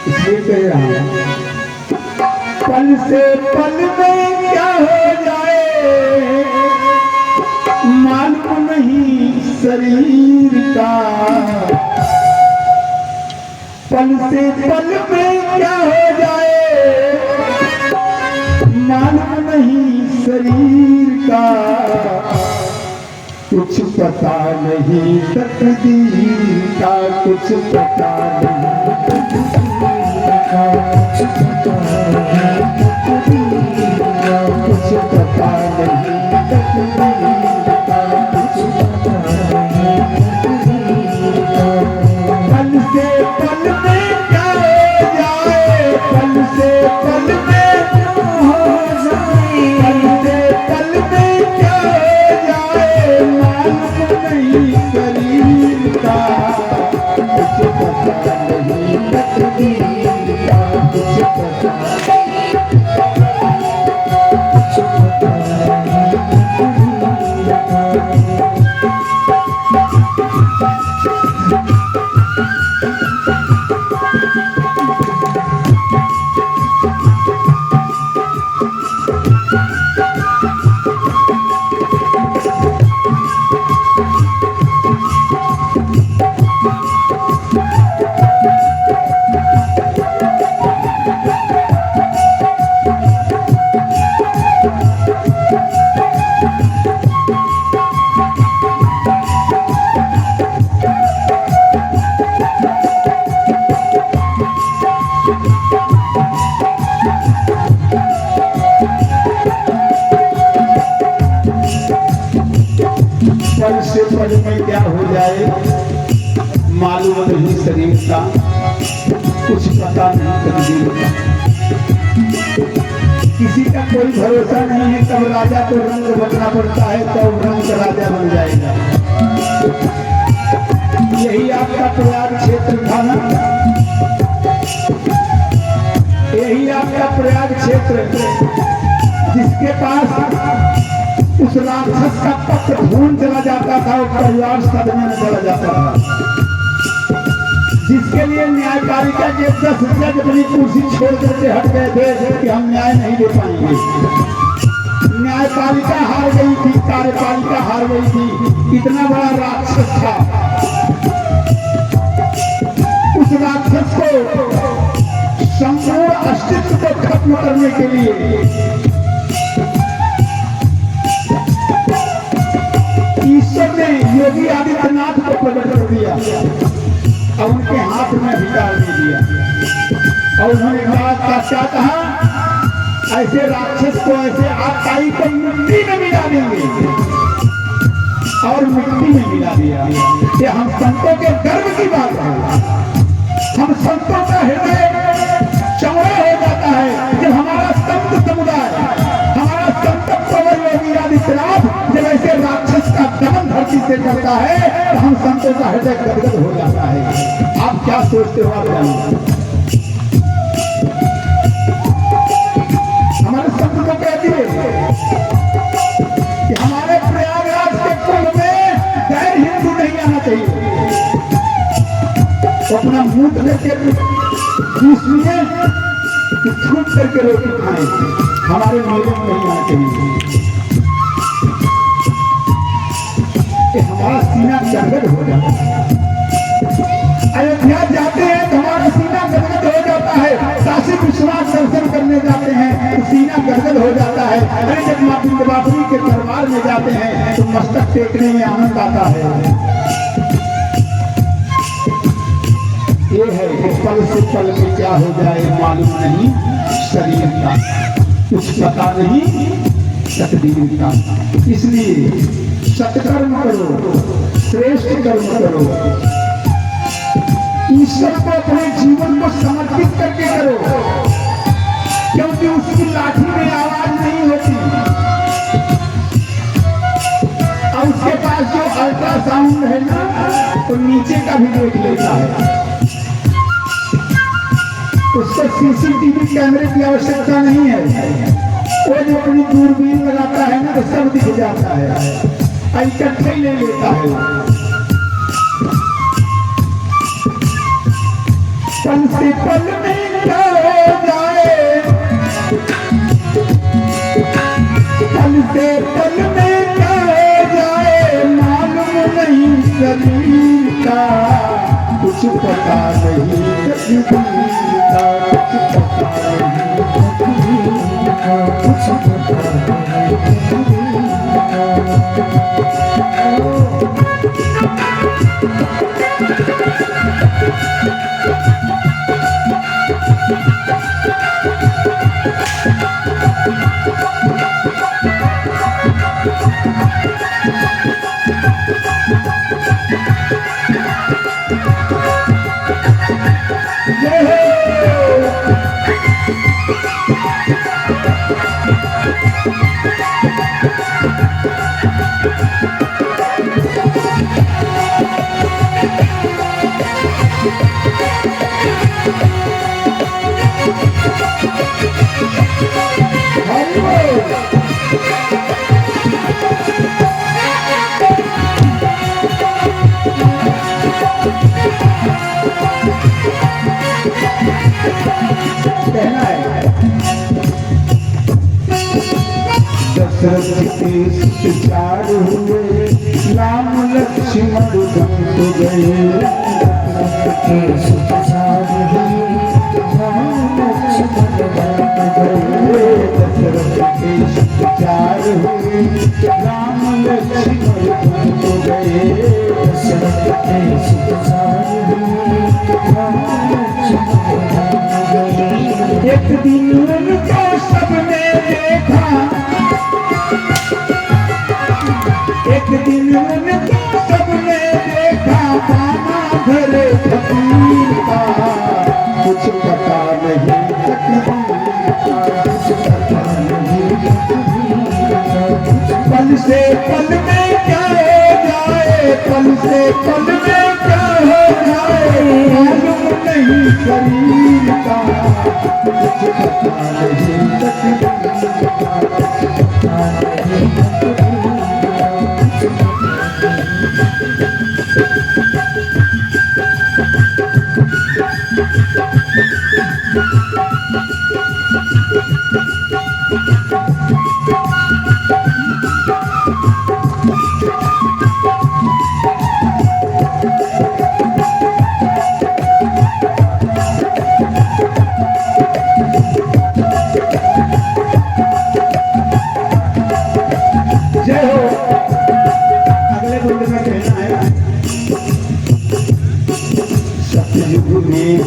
इसलिए कह रहा हूं, पल से पल में क्या हो जाए मालूम नहीं शरीर का, पल से पल में क्या हो जाए मालूम नहीं शरीर का, कुछ पता नहीं तकदीर का, कुछ पता नहीं तकदीर का, कुछ पता नहीं तकदीर का, कुछ पता नहीं तकदीर का, कुछ पता नहीं तकदीर का। पल से पल में क्या हो जाए, पल से पल में हो जाए, पल से पल में क्या हो जाए मालूम नहीं शरीर का, कुछ पता नहीं तकदीर का, कुछ पता नहीं तकदीर का। पल से पल में क्या हो जाए मालूम नहीं शरीर का, कुछ पता नहीं तकदीर का। किसी का कोई भरोसा नहीं है, कब राजा को रंग बनना पड़ता है तो रंग का राजा बन जाएगा। यही आपका प्रयाग क्षेत्र था ना, यही आपका प्रयाग क्षेत्र जिसके पास उस राक्षस का पत्र ढूंढ चला जाता था और परिवार सदमे में चला जाता था, जिसके लिए न्यायपालिका के 10 जज अपनी कुर्सी छोड़ करके हट गए थे कि हम न्याय नहीं दे पाएंगे। न्यायपालिका हार गई थी, कार्यपालिका हार गई थी, इतना बड़ा राक्षस था। उस राक्षस को संपूर्ण अस्तित्व को खत्म करने के लिए ईश्वर ने योगी आदित्यनाथ को प्रकट कर दिया और उनके हाथ में अधिकार दे दिया और उन्होंने क्या कहा, ऐसे राक्षस को, ऐसे आकाई को मिट्टी में मिला देंगे और मिट्टी में मिला दिया। ये हम संतों के गर्व की बात है। हम संतों का हृदय चौड़ा हो जाता है जब हमारा संत समुदाय, हमारा संत प्रवर योगी आदित्यनाथ जब ऐसे राक्षस का दमन धरती से करता है तो हम संतों का हृदय गदगद हो जाता है। आप क्या सोचते हो? आप जानिए। हमारे संत को कहती है कि हमारे प्रयागराज के कुंभ में गैर हिंदू नहीं आना चाहिए, तो अपना मुंह लेके इसलिए छूट करके रोटी खाएं, हमारे मेले में नहीं आना चाहिए। हमारा सीना गदगद हो जाता है। अयोध्या जाते हैं तो हमारा सीना गदगद हो जाता है। काशी विश्वनाथ दर्शन करने जाते हैं तो सीना गदगद हो जाता है। अरे जब माँ विंध्यवासिनी के दरबार में जाते हैं तो मस्तक टेकने में आनंद आता है। ये है कि पल से पल में क्या हो जाए मालूम नहीं शरीर का, कुछ पता नहीं तकदीर का। इसलिए सत्कर्म करो, श्रेष्ठ कर्म करो, ईश्वर को अपने जीवन को समर्पित करके करो, क्योंकि उसकी लाठी में आवाज नहीं होती और उसके पास जो अल्ट्रासाउंड है ना तो नीचे का भी देख लेता है। उसको सीसीटीवी कैमरे की आवश्यकता नहीं है, वो जो अपनी दूरबीन लगाता है ना तो सब दिख जाता है, इकट्ठे ले लेता है। पल से पल में क्या हो जाए, पल से पल में क्या हो जाए मालूम नहीं शरीर का, कुछ पता नहीं तकदीर का, कुछ पता नहीं तकदीर का, कुछ पता नहीं तकदीर चार हुए राम लक्ष्मण बंध गए, चार हुए राम लक्ष्मण बंध गए, दशरथ के चार हुए राम लक्ष्मण बंध गए, दशरथ के चार हुए राम लक्ष्मण बंध गए। एक दिन उनको सबने देखा, एक दिन उनको सबने देखा पाना भरे फकीर का, कुछ पता नहीं तकदीर का, कुछ पता नहीं तकदीर का, पल से पल में क्या हो जाए, पल से पल में क्या हो जाए मालूम नहीं शरीर का, कुछ पता नहीं तकदीर का, कुछ पता नहीं तकदीर का।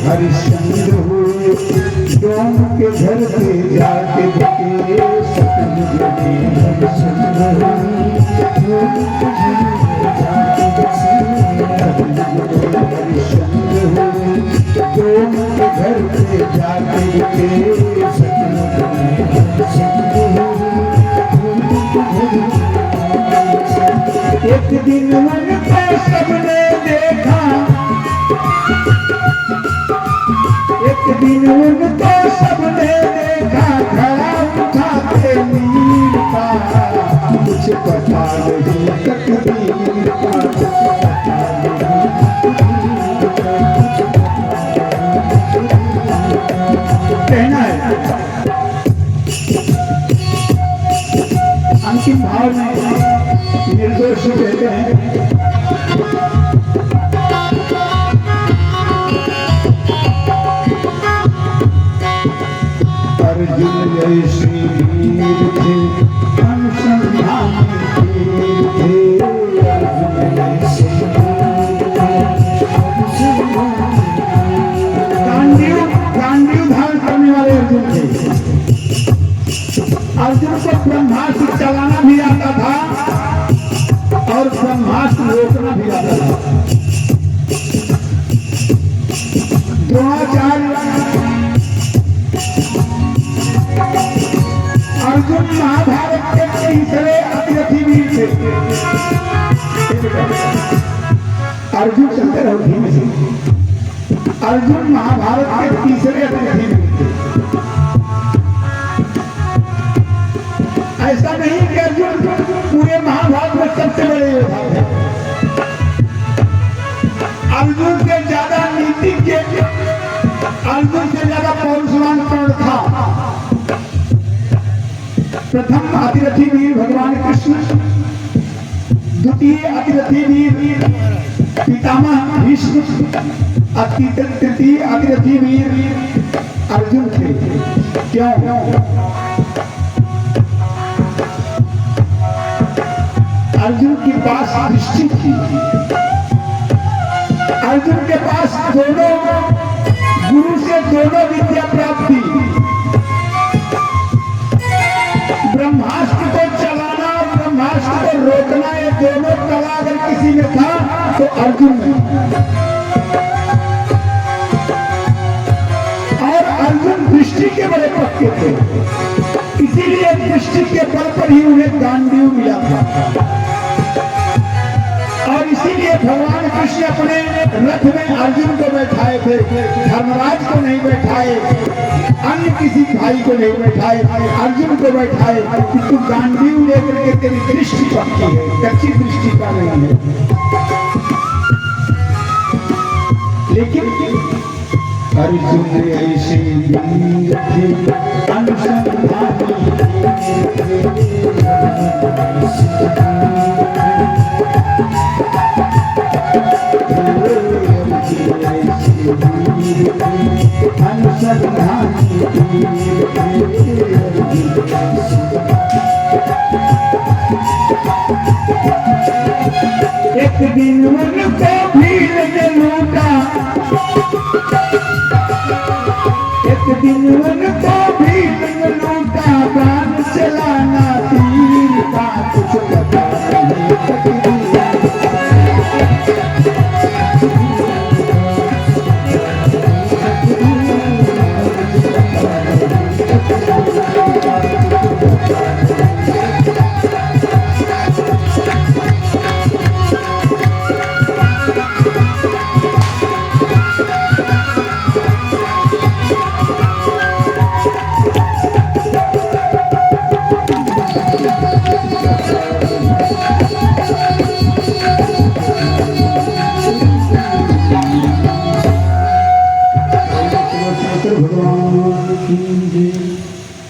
हरिश्चंद्र हुए डोम के घर पे जाके रुके, सतयुग में हरिश्चंद्र हुए डोम के घर पे जाके रुके, हरिश्चंद्र हुए डोम के घर पे जाके रुके, सतयुग में हरिश्चंद्र हुए। एक दिन उनको सबने देखा, एक दिन उनको सबने देखा खड़ा उठा के नीर का, कुछ पता नहीं तकदीर का, कुछ पता नहीं तकदीर का, कुछ पता नहीं कहना है। अंतिम भाव में निर्दोष कहते हैं, अर्जुन जैसे वीर थे अनुसंधान वीर थे, अर्जुन जैसे गांडीव धारण करने वाले अर्जुन थे। अर्जुन को ब्रह्मास्त्र चलाना भी आता था और ब्रह्मास्त्र रोकना भी आता था। द्रोणाचार्य अर्जुन महाभारत के तीसरे अतिरथी वीर थे। अर्जुन चलते रहो धीमे से। अर्जुन महाभारत के तीसरे अतिरथी वीर थे। ऐसा नहीं कि अर्जुन पूरे महाभारत में सबसे बड़े योद्धा थे। अर्जुन के ज्यादा नीतिज्ञ अर्जुन से ज्यादा पौरुषवान कर्ण था। प्रथम अतिरथी वीर भगवान कृष्ण, द्वितीय अतिरथी वीर पितामह भीष्म, तृतीय अतिरथी वीर अर्जुन थे। क्यों? अर्जुन के पास दृष्टि थी। अर्जुन के पास दोनों गुरु से दोनों विद्या प्राप्त थी। ब्रह्मास्त्र को चलाना, ब्रह्मास्त्र को रोकना, ये दोनों कला अगर किसी में था तो अर्जुन में। और अर्जुन दृष्टि के बड़े पक्के थे, इसीलिए दृष्टि के बल पर ही उन्हें गांडीव मिला था। और इसीलिए भगवान कृष्ण अपने रथ में अर्जुन को बैठाए थे, धर्मराज को नहीं बैठाए, अन्य किसी भाई को नहीं बैठाए, अर्जुन को बैठाए कि तू गांडीव लेकर के तेरी दृष्टि पक्की है, कच्ची दृष्टि का नहीं है। लेकिन अर्जुन ऐसे वीर थे अनुसंधानी, अनुसंधानी